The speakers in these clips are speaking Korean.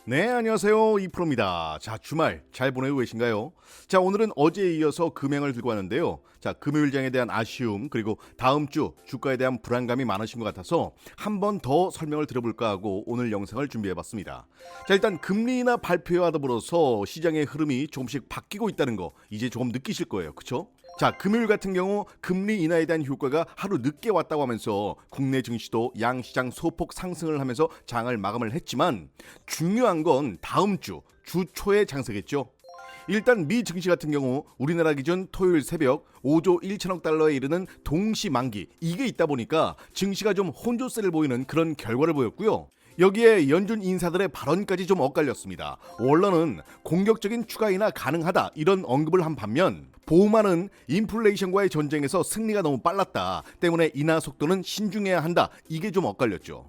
네, 안녕하세요. 이프로입니다. 자, 주말 잘 보내고 계신가요? 자, 오늘은 어제에 이어서 금양을 들고 왔는데요. 자, 금요일장에 대한 아쉬움 그리고 다음 주 주가에 대한 불안감이 많으신 것 같아서 한 번 더 설명을 드려볼까 하고 오늘 영상을 준비해봤습니다. 자, 일단 금리 인하 발표와 더불어서 시장의 흐름이 조금씩 바뀌고 있다는 거 이제 조금 느끼실 거예요. 그쵸? 자, 금요일 같은 경우 금리 인하에 대한 효과가 하루 늦게 왔다고 하면서 국내 증시도 양시장 소폭 상승을 하면서 장을 마감을 했지만 중요한 건 다음 주 초의 장세겠죠. 일단 미 증시 같은 경우 우리나라 기준 토요일 새벽 5조 1천억 달러에 이르는 동시 만기 이게 있다 보니까 증시가 좀 혼조세를 보이는 그런 결과를 보였고요. 여기에 연준 인사들의 발언까지 좀 엇갈렸습니다. 원론은 공격적인 추가 인하 가능하다 이런 언급을 한 반면 보험하는 인플레이션과의 전쟁에서 승리가 너무 빨랐다 때문에 인하 속도는 신중해야 한다 이게 좀 엇갈렸죠.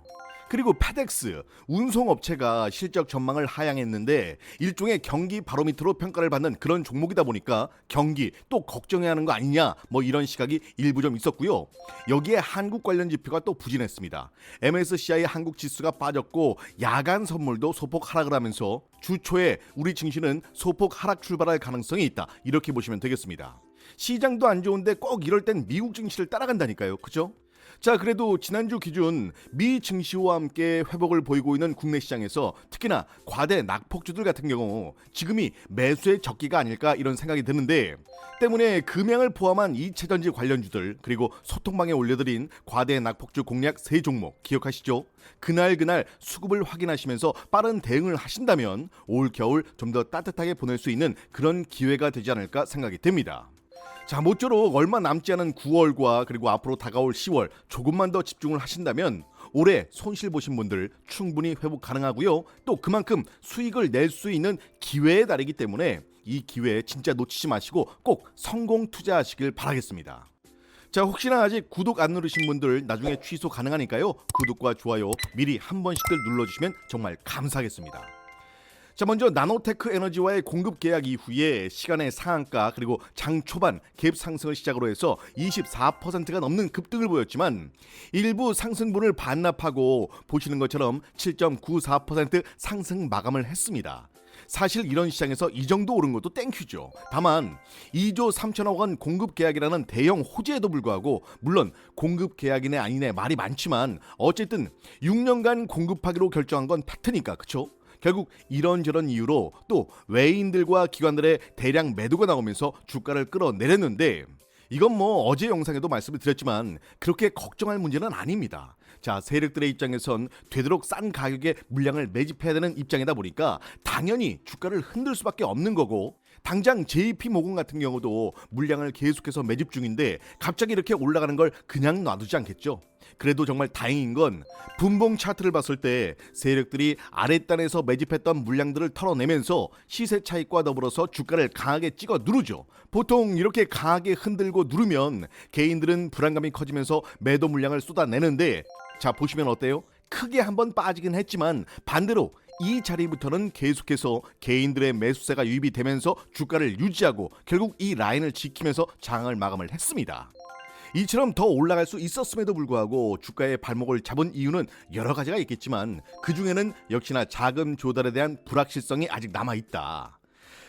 그리고 페덱스 운송업체가 실적 전망을 하향했는데 일종의 경기 바로미터로 평가를 받는 그런 종목이다 보니까 경기 또 걱정해야 하는 거 아니냐 뭐 이런 시각이 일부 좀 있었고요. 여기에 한국 관련 지표가 또 부진했습니다. MSCI 한국 지수가 빠졌고 야간 선물도 소폭 하락을 하면서 주 초에 우리 증시는 소폭 하락 출발할 가능성이 있다 이렇게 보시면 되겠습니다. 시장도 안 좋은데 꼭 이럴 땐 미국 증시를 따라간다니까요. 그죠? 자, 그래도 지난주 기준 미 증시와 함께 회복을 보이고 있는 국내 시장에서 특히나 과대 낙폭주들 같은 경우 지금이 매수의 적기가 아닐까 이런 생각이 드는데 때문에 금양을 포함한 2차전지 관련주들 그리고 소통방에 올려드린 과대 낙폭주 공략 3종목 기억하시죠? 그날 수급을 확인하시면서 빠른 대응을 하신다면 올 겨울 좀 더 따뜻하게 보낼 수 있는 그런 기회가 되지 않을까 생각이 듭니다. 자, 모쪼록 얼마 남지 않은 9월과 그리고 앞으로 다가올 10월 조금만 더 집중을 하신다면 올해 손실 보신 분들 충분히 회복 가능하고요. 또 그만큼 수익을 낼 수 있는 기회의 달이기 때문에 이 기회 진짜 놓치지 마시고 꼭 성공 투자하시길 바라겠습니다. 자, 혹시나 아직 구독 안 누르신 분들 나중에 취소 가능하니까요. 구독과 좋아요 미리 한 번씩들 눌러주시면 정말 감사하겠습니다. 자, 먼저 나노테크 에너지와의 공급 계약 이후에 시간의 상한가 그리고 장 초반 갭 상승을 시작으로 해서 24%가 넘는 급등을 보였지만 일부 상승분을 반납하고 보시는 것처럼 7.94% 상승 마감을 했습니다. 사실 이런 시장에서 이 정도 오른 것도 땡큐죠. 다만 2조 3천억 원 공급 계약이라는 대형 호재에도 불구하고 물론 공급 계약이네 아니네 말이 많지만 어쨌든 6년간 공급하기로 결정한 건 팩트니까 그쵸? 결국 이런저런 이유로 또 외인들과 기관들의 대량 매도가 나오면서 주가를 끌어내렸는데 이건 뭐 어제 영상에도 말씀을 드렸지만 그렇게 걱정할 문제는 아닙니다. 자, 세력들의 입장에선 되도록 싼 가격에 물량을 매집해야 되는 입장이다 보니까 당연히 주가를 흔들 수밖에 없는 거고 당장 JP모건 같은 경우도 물량을 계속해서 매집 중인데 갑자기 이렇게 올라가는 걸 그냥 놔두지 않겠죠. 그래도 정말 다행인 건 분봉 차트를 봤을 때 세력들이 아랫단에서 매집했던 물량들을 털어내면서 시세 차익과 더불어서 주가를 강하게 찍어 누르죠. 보통 이렇게 강하게 흔들고 누르면 개인들은 불안감이 커지면서 매도 물량을 쏟아내는데 자, 보시면 어때요? 크게 한번 빠지긴 했지만 반대로 이 자리부터는 계속해서 개인들의 매수세가 유입이 되면서 주가를 유지하고 결국 이 라인을 지키면서 장을 마감을 했습니다. 이처럼 더 올라갈 수 있었음에도 불구하고 주가의 발목을 잡은 이유는 여러 가지가 있겠지만 그 중에는 역시나 자금 조달에 대한 불확실성이 아직 남아있다.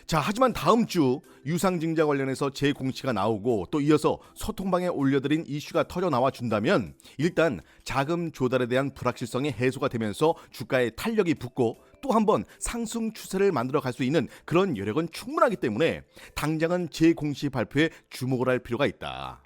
자, 하지만 다음 주 유상증자 관련해서 재공시가 나오고 또 이어서 소통방에 올려드린 이슈가 터져 나와 준다면 일단 자금 조달에 대한 불확실성이 해소가 되면서 주가에 탄력이 붙고 또 한 번 상승 추세를 만들어 갈 수 있는 그런 여력은 충분하기 때문에 당장은 재공시 발표에 주목을 할 필요가 있다.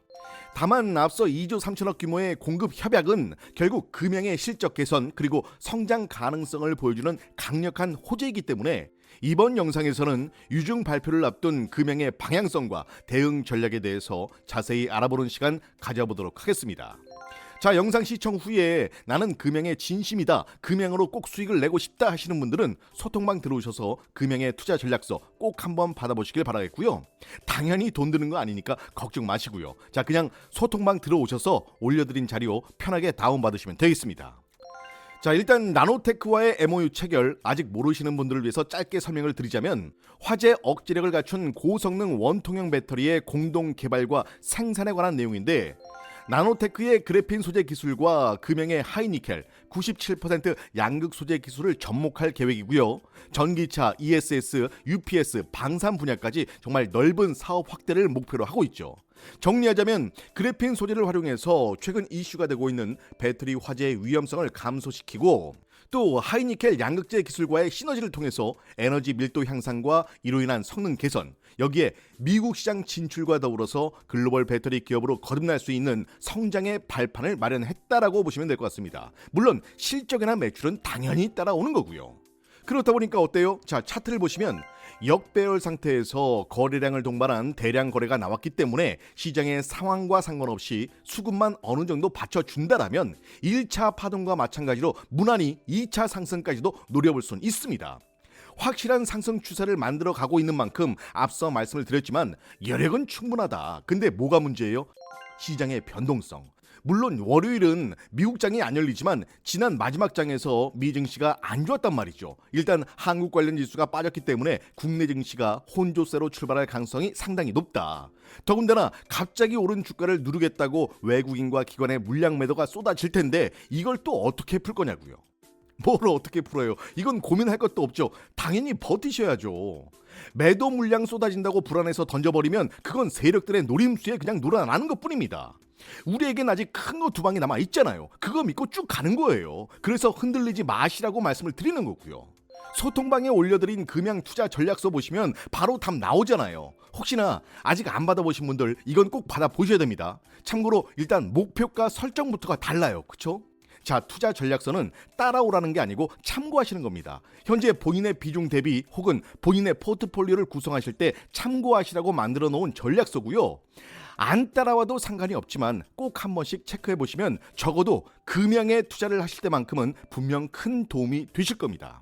다만 앞서 2조 3천억 규모의 공급 협약은 결국 금양의 실적 개선 그리고 성장 가능성을 보여주는 강력한 호재이기 때문에 이번 영상에서는 유중 발표를 앞둔 금양의 방향성과 대응 전략에 대해서 자세히 알아보는 시간 가져보도록 하겠습니다. 자, 영상 시청 후에 나는 금양의 진심이다, 금양으로 꼭 수익을 내고 싶다 하시는 분들은 소통방 들어오셔서 금양의 투자 전략서 꼭 한번 받아보시길 바라겠고요. 당연히 돈 드는 거 아니니까 걱정 마시고요. 자, 그냥 소통방 들어오셔서 올려드린 자료 편하게 다운받으시면 되겠습니다. 자, 일단 나노테크와의 MOU 체결 아직 모르시는 분들을 위해서 짧게 설명을 드리자면 화재 억제력을 갖춘 고성능 원통형 배터리의 공동 개발과 생산에 관한 내용인데 나노테크의 그래핀 소재 기술과 금형의 하이니켈 97% 양극 소재 기술을 접목할 계획이고요. 전기차, ESS, UPS, 방산 분야까지 정말 넓은 사업 확대를 목표로 하고 있죠. 정리하자면 그래핀 소재를 활용해서 최근 이슈가 되고 있는 배터리 화재의 위험성을 감소시키고, 또 하이니켈 양극재 기술과의 시너지를 통해서 에너지 밀도 향상과 이로 인한 성능 개선, 여기에 미국 시장 진출과 더불어서 글로벌 배터리 기업으로 거듭날 수 있는 성장의 발판을 마련했다라고 보시면 될 것 같습니다. 물론 실적이나 매출은 당연히 따라오는 거고요. 그렇다 보니까 어때요? 자, 차트를 보시면 역배열 상태에서 거래량을 동반한 대량 거래가 나왔기 때문에 시장의 상황과 상관없이 수급만 어느 정도 받쳐준다라면 1차 파동과 마찬가지로 무난히 2차 상승까지도 노려볼 수는 있습니다. 확실한 상승 추세를 만들어 가고 있는 만큼 앞서 말씀을 드렸지만 여력은 충분하다. 근데 뭐가 문제예요? 시장의 변동성. 물론 월요일은 미국 장이 안 열리지만 지난 마지막 장에서 미 증시가 안 좋았단 말이죠. 일단 한국 관련 지수가 빠졌기 때문에 국내 증시가 혼조세로 출발할 가능성이 상당히 높다. 더군다나 갑자기 오른 주가를 누르겠다고 외국인과 기관의 물량 매도가 쏟아질 텐데 이걸 또 어떻게 풀 거냐고요. 뭘 어떻게 풀어요? 이건 고민할 것도 없죠. 당연히 버티셔야죠. 매도 물량 쏟아진다고 불안해서 던져버리면 그건 세력들의 노림수에 그냥 놀아나는 것뿐입니다. 우리에겐 아직 큰 거 두 방이 남아 있잖아요. 그거 믿고 쭉 가는 거예요. 그래서 흔들리지 마시라고 말씀을 드리는 거고요. 소통방에 올려드린 금양 투자 전략서 보시면 바로 답 나오잖아요. 혹시나 아직 안 받아보신 분들 이건 꼭 받아보셔야 됩니다. 참고로 일단 목표가 설정부터가 달라요. 그쵸? 자, 투자 전략서는 따라오라는 게 아니고 참고하시는 겁니다. 현재 본인의 비중 대비 혹은 본인의 포트폴리오를 구성하실 때 참고하시라고 만들어 놓은 전략서고요. 안 따라와도 상관이 없지만 꼭 한 번씩 체크해 보시면 적어도 금양에 투자를 하실 때만큼은 분명 큰 도움이 되실 겁니다.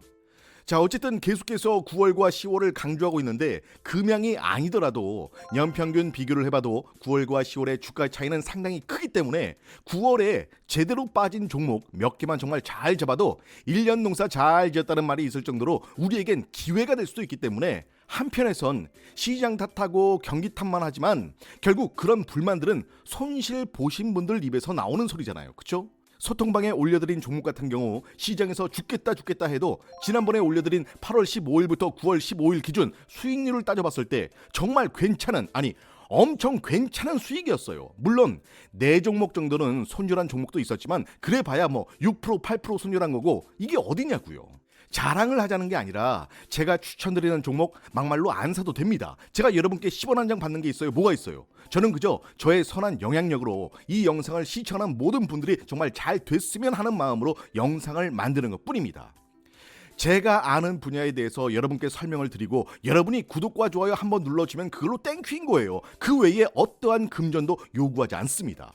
자, 어쨌든 계속해서 9월과 10월을 강조하고 있는데 금양이 아니더라도 연평균 비교를 해봐도 9월과 10월의 주가 차이는 상당히 크기 때문에 9월에 제대로 빠진 종목 몇 개만 정말 잘 잡아도 1년 농사 잘 지었다는 말이 있을 정도로 우리에겐 기회가 될 수도 있기 때문에 한편에선 시장 탓하고 경기 탓만 하지만 결국 그런 불만들은 손실 보신 분들 입에서 나오는 소리잖아요. 그쵸? 소통방에 올려드린 종목 같은 경우 시장에서 죽겠다 해도 지난번에 올려드린 8월 15일부터 9월 15일 기준 수익률을 따져봤을 때 정말 괜찮은, 아니 엄청 괜찮은 수익이었어요. 물론 4종목 정도는 손절한 종목도 있었지만 그래봐야 뭐 6% 8% 손절한 거고 이게 어디냐고요. 자랑을 하자는 게 아니라 제가 추천드리는 종목 막말로 안 사도 됩니다. 제가 여러분께 10원 한 장 받는 게 있어요. 뭐가 있어요? 저는 그저 저의 선한 영향력으로 이 영상을 시청하는 모든 분들이 정말 잘 됐으면 하는 마음으로 영상을 만드는 것뿐입니다. 제가 아는 분야에 대해서 여러분께 설명을 드리고 여러분이 구독과 좋아요 한번 눌러주면 그걸로 땡큐인 거예요. 그 외에 어떠한 금전도 요구하지 않습니다.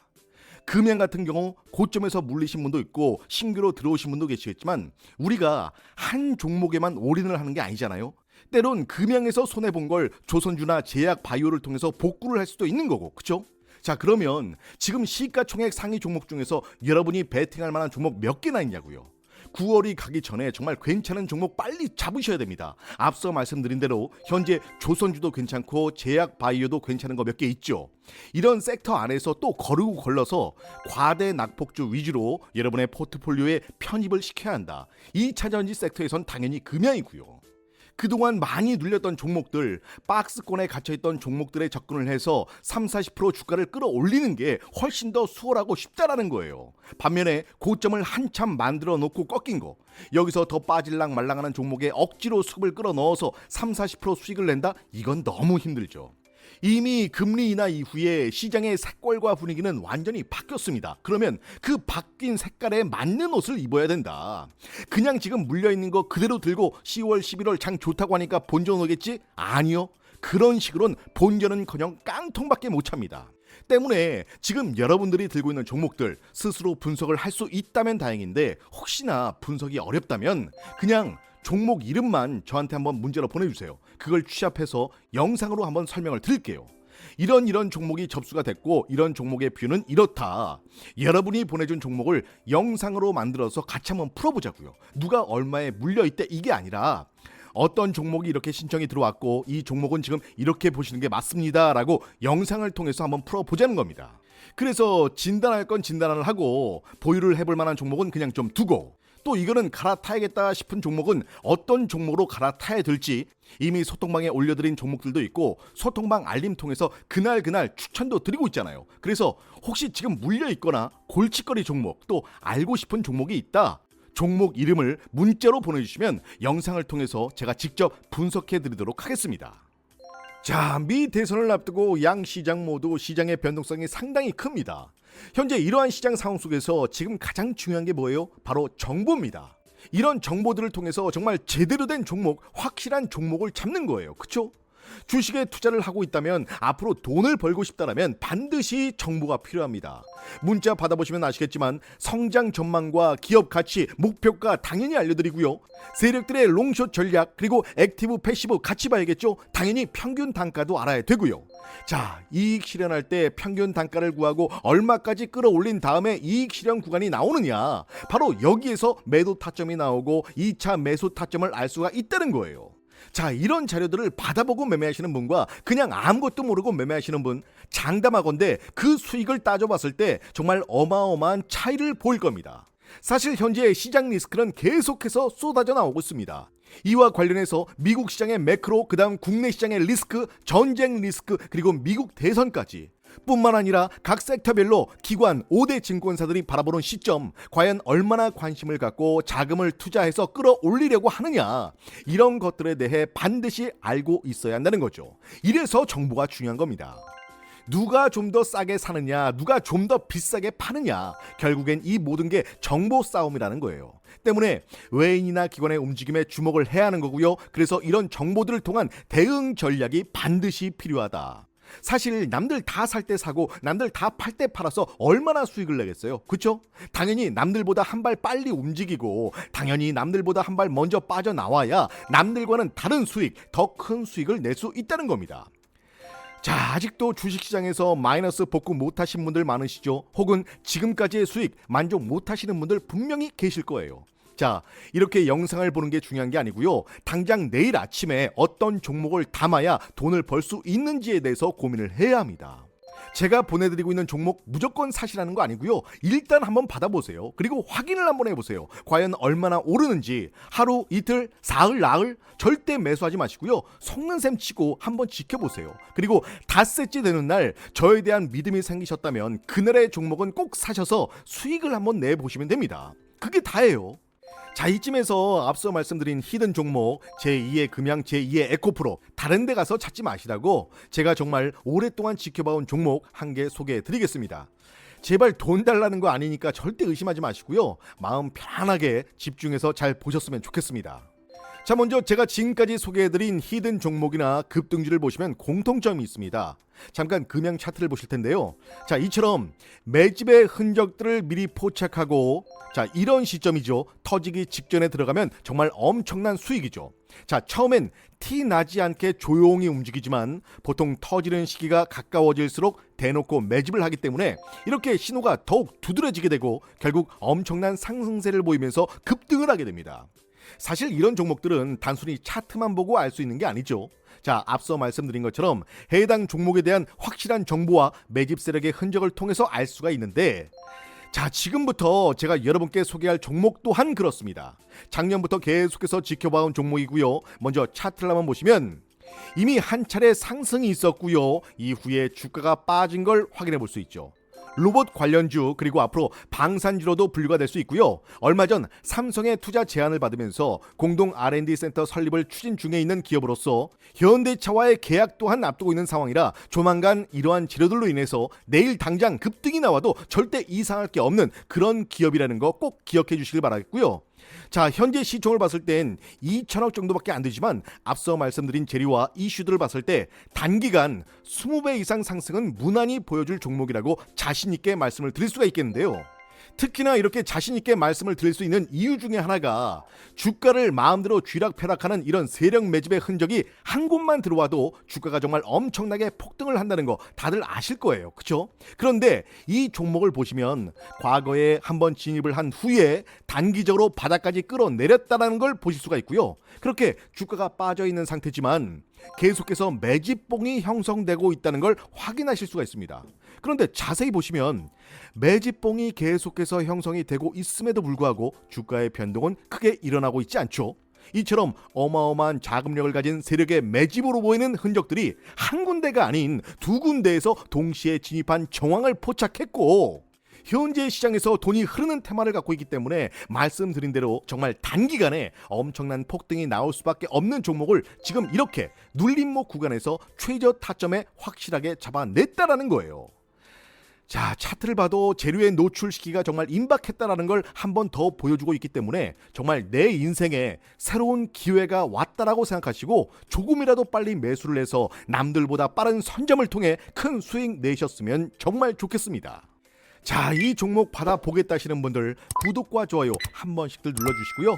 금양 같은 경우 고점에서 물리신 분도 있고 신규로 들어오신 분도 계시겠지만 우리가 한 종목에만 올인을 하는 게 아니잖아요. 때론 금양에서 손해본 걸 조선주나 제약바이오를 통해서 복구를 할 수도 있는 거고, 그쵸? 자, 그러면 지금 시가총액 상위 종목 중에서 여러분이 베팅할 만한 종목 몇 개나 있냐고요. 9월이 가기 전에 정말 괜찮은 종목 빨리 잡으셔야 됩니다. 앞서 말씀드린 대로 현재 조선주도 괜찮고 제약바이오도 괜찮은 거 몇 개 있죠. 이런 섹터 안에서 또 거르고 걸러서 과대 낙폭주 위주로 여러분의 포트폴리오에 편입을 시켜야 한다. 2차전지 섹터에선 당연히 금양이고요. 그동안 많이 눌렸던 종목들, 박스권에 갇혀있던 종목들에 접근을 해서 30-40% 주가를 끌어올리는 게 훨씬 더 수월하고 쉽다라는 거예요. 반면에 고점을 한참 만들어 놓고 꺾인 거, 여기서 더 빠질랑 말랑하는 종목에 억지로 수급을 끌어넣어서 30-40% 수익을 낸다? 이건 너무 힘들죠. 이미 금리 인하 이후에 시장의 색깔과 분위기는 완전히 바뀌었습니다. 그러면 그 바뀐 색깔에 맞는 옷을 입어야 된다. 그냥 지금 물려있는 거 그대로 들고 10월 11월 장 좋다고 하니까 본전 오겠지? 아니요. 그런 식으로는 본전은커녕 깡통밖에 못 찹니다. 때문에 지금 여러분들이 들고 있는 종목들 스스로 분석을 할 수 있다면 다행인데 혹시나 분석이 어렵다면 그냥 종목 이름만 저한테 한번 문제로 보내주세요. 그걸 취합해서 영상으로 한번 설명을 드릴게요. 이런 종목이 접수가 됐고 이런 종목의 뷰는 이렇다. 여러분이 보내준 종목을 영상으로 만들어서 같이 한번 풀어보자고요. 누가 얼마에 물려있대 이게 아니라 어떤 종목이 이렇게 신청이 들어왔고 이 종목은 지금 이렇게 보시는 게 맞습니다 라고 영상을 통해서 한번 풀어보자는 겁니다. 그래서 진단할 건 진단을 하고 보유를 해볼 만한 종목은 그냥 좀 두고, 또 이거는 갈아타야겠다 싶은 종목은 어떤 종목으로 갈아타야 될지 이미 소통방에 올려드린 종목들도 있고 소통방 알림 통해서 그날 추천도 드리고 있잖아요. 그래서 혹시 지금 물려있거나 골칫거리 종목, 또 알고 싶은 종목이 있다, 종목 이름을 문자로 보내주시면 영상을 통해서 제가 직접 분석해 드리도록 하겠습니다. 자, 미 대선을 앞두고 양 시장 모두 시장의 변동성이 상당히 큽니다. 현재 이러한 시장 상황 속에서 지금 가장 중요한 게 뭐예요? 바로 정보입니다. 이런 정보들을 통해서 정말 제대로 된 종목, 확실한 종목을 잡는 거예요. 그쵸? 주식에 투자를 하고 있다면, 앞으로 돈을 벌고 싶다면 반드시 정보가 필요합니다. 문자 받아보시면 아시겠지만 성장 전망과 기업 가치, 목표가 당연히 알려드리고요. 세력들의 롱숏 전략, 그리고 액티브 패시브 같이 봐야겠죠. 당연히 평균 단가도 알아야 되고요. 자, 이익 실현할 때 평균 단가를 구하고 얼마까지 끌어올린 다음에 이익 실현 구간이 나오느냐, 바로 여기에서 매도 타점이 나오고 2차 매수 타점을 알 수가 있다는 거예요. 자, 이런 자료들을 받아보고 매매하시는 분과 그냥 아무것도 모르고 매매하시는 분, 장담하건대 그 수익을 따져봤을 때 정말 어마어마한 차이를 보일 겁니다. 사실 현재 시장 리스크는 계속해서 쏟아져 나오고 있습니다. 이와 관련해서 미국 시장의 매크로, 그다음 국내 시장의 리스크, 전쟁 리스크, 그리고 미국 대선까지, 뿐만 아니라 각 섹터별로 기관 5대 증권사들이 바라보는 시점, 과연 얼마나 관심을 갖고 자금을 투자해서 끌어올리려고 하느냐, 이런 것들에 대해 반드시 알고 있어야 한다는 거죠. 이래서 정보가 중요한 겁니다. 누가 좀 더 싸게 사느냐, 누가 좀 더 비싸게 파느냐, 결국엔 이 모든 게 정보 싸움이라는 거예요. 때문에 외인이나 기관의 움직임에 주목을 해야 하는 거고요. 그래서 이런 정보들을 통한 대응 전략이 반드시 필요하다. 사실 남들 다 살 때 사고 남들 다 팔 때 팔아서 얼마나 수익을 내겠어요? 그렇죠? 당연히 남들보다 한 발 빨리 움직이고, 당연히 남들보다 한 발 먼저 빠져나와야 남들과는 다른 수익, 더 큰 수익을 낼 수 있다는 겁니다. 자, 아직도 주식시장에서 마이너스 복구 못하신 분들 많으시죠? 혹은 지금까지의 수익 만족 못하시는 분들 분명히 계실 거예요. 자, 이렇게 영상을 보는 게 중요한 게 아니고요. 당장 내일 아침에 어떤 종목을 담아야 돈을 벌 수 있는지에 대해서 고민을 해야 합니다. 제가 보내드리고 있는 종목 무조건 사시라는 거 아니고요. 일단 한번 받아보세요. 그리고 확인을 한번 해보세요. 과연 얼마나 오르는지. 하루, 이틀, 사흘, 나흘 절대 매수하지 마시고요. 속는 셈 치고 한번 지켜보세요. 그리고 닷새째 되는 날 저에 대한 믿음이 생기셨다면 그날의 종목은 꼭 사셔서 수익을 한번 내보시면 됩니다. 그게 다예요. 자, 이쯤에서 앞서 말씀드린 히든 종목, 제2의 금양, 제2의 에코프로, 다른 데 가서 찾지 마시라고 제가 정말 오랫동안 지켜봐온 종목 한 개 소개해 드리겠습니다. 제발 돈 달라는 거 아니니까 절대 의심하지 마시고요. 마음 편안하게 집중해서 잘 보셨으면 좋겠습니다. 자, 먼저 제가 지금까지 소개해드린 히든 종목이나 급등주를 보시면 공통점이 있습니다. 잠깐 금양 차트를 보실 텐데요. 자, 이처럼 매집의 흔적들을 미리 포착하고, 자, 이런 시점이죠. 터지기 직전에 들어가면 정말 엄청난 수익이죠. 자, 처음엔 티 나지 않게 조용히 움직이지만 보통 터지는 시기가 가까워질수록 대놓고 매집을 하기 때문에 이렇게 신호가 더욱 두드러지게 되고 결국 엄청난 상승세를 보이면서 급등을 하게 됩니다. 사실 이런 종목들은 단순히 차트만 보고 알 수 있는 게 아니죠. 자, 앞서 말씀드린 것처럼 해당 종목에 대한 확실한 정보와 매집 세력의 흔적을 통해서 알 수가 있는데, 자, 지금부터 제가 여러분께 소개할 종목 또한 그렇습니다. 작년부터 계속해서 지켜봐온 종목이고요. 먼저 차트를 한번 보시면 이미 한 차례 상승이 있었고요. 이후에 주가가 빠진 걸 확인해 볼 수 있죠. 로봇 관련주, 그리고 앞으로 방산주로도 분류가 될 수 있고요. 얼마 전 삼성의 투자 제안을 받으면서 공동 R&D 센터 설립을 추진 중에 있는 기업으로서 현대차와의 계약 또한 앞두고 있는 상황이라 조만간 이러한 재료들로 인해서 내일 당장 급등이 나와도 절대 이상할 게 없는 그런 기업이라는 거 꼭 기억해 주시길 바라겠고요. 자, 현재 시총을 봤을 땐 2천억 정도밖에 안 되지만 앞서 말씀드린 재료와 이슈들을 봤을 때 단기간 20배 이상 상승은 무난히 보여줄 종목이라고 자신 있게 말씀을 드릴 수가 있겠는데요. 특히나 이렇게 자신 있게 말씀을 드릴 수 있는 이유 중에 하나가 주가를 마음대로 쥐락펴락하는 이런 세력 매집의 흔적이 한 곳만 들어와도 주가가 정말 엄청나게 폭등을 한다는 거 다들 아실 거예요. 그렇죠? 그런데 이 종목을 보시면 과거에 한번 진입을 한 후에 단기적으로 바닥까지 끌어내렸다는 걸 보실 수가 있고요. 그렇게 주가가 빠져 있는 상태지만 계속해서 매집봉이 형성되고 있다는 걸 확인하실 수가 있습니다. 그런데 자세히 보시면 매집봉이 계속해서 형성이 되고 있음에도 불구하고 주가의 변동은 크게 일어나고 있지 않죠. 이처럼 어마어마한 자금력을 가진 세력의 매집으로 보이는 흔적들이 한 군데가 아닌 두 군데에서 동시에 진입한 정황을 포착했고, 현재 시장에서 돈이 흐르는 테마를 갖고 있기 때문에 말씀드린 대로 정말 단기간에 엄청난 폭등이 나올 수밖에 없는 종목을 지금 이렇게 눌림목 구간에서 최저 타점에 확실하게 잡아냈다라는 거예요. 자, 차트를 봐도 재료에 노출시키기가 정말 임박했다라는 걸 한 번 더 보여주고 있기 때문에 정말 내 인생에 새로운 기회가 왔다라고 생각하시고 조금이라도 빨리 매수를 해서 남들보다 빠른 선점을 통해 큰 수익 내셨으면 정말 좋겠습니다. 자, 이 종목 받아보겠다 하시는 분들 구독과 좋아요 한 번씩들 눌러주시고요.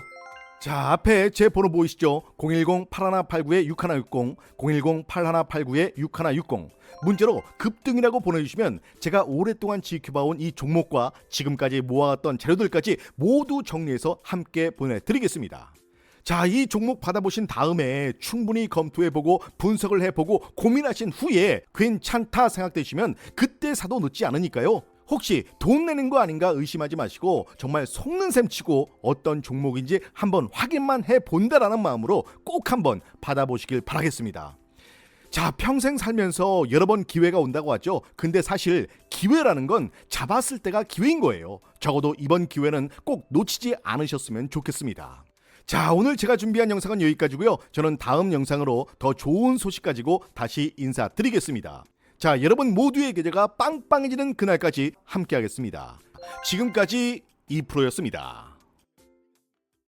자, 앞에 제 번호 보이시죠? 010-8189-6160, 010-8189-6160. 문자로 급등이라고 보내주시면 제가 오랫동안 지켜봐온 이 종목과 지금까지 모아왔던 자료들까지 모두 정리해서 함께 보내드리겠습니다. 자, 이 종목 받아보신 다음에 충분히 검토해보고 분석을 해보고 고민하신 후에 괜찮다 생각되시면 그때 사도 늦지 않으니까요. 혹시 돈 내는 거 아닌가 의심하지 마시고 정말 속는 셈 치고 어떤 종목인지 한번 확인만 해본다라는 마음으로 꼭 한번 받아보시길 바라겠습니다. 자, 평생 살면서 여러 번 기회가 온다고 하죠. 근데 사실 기회라는 건 잡았을 때가 기회인 거예요. 적어도 이번 기회는 꼭 놓치지 않으셨으면 좋겠습니다. 자, 오늘 제가 준비한 영상은 여기까지고요. 저는 다음 영상으로 더 좋은 소식 가지고 다시 인사드리겠습니다. 자, 여러분 모두의 계좌가 빵빵해지는 그날까지 함께하겠습니다. 지금까지 2%였습니다.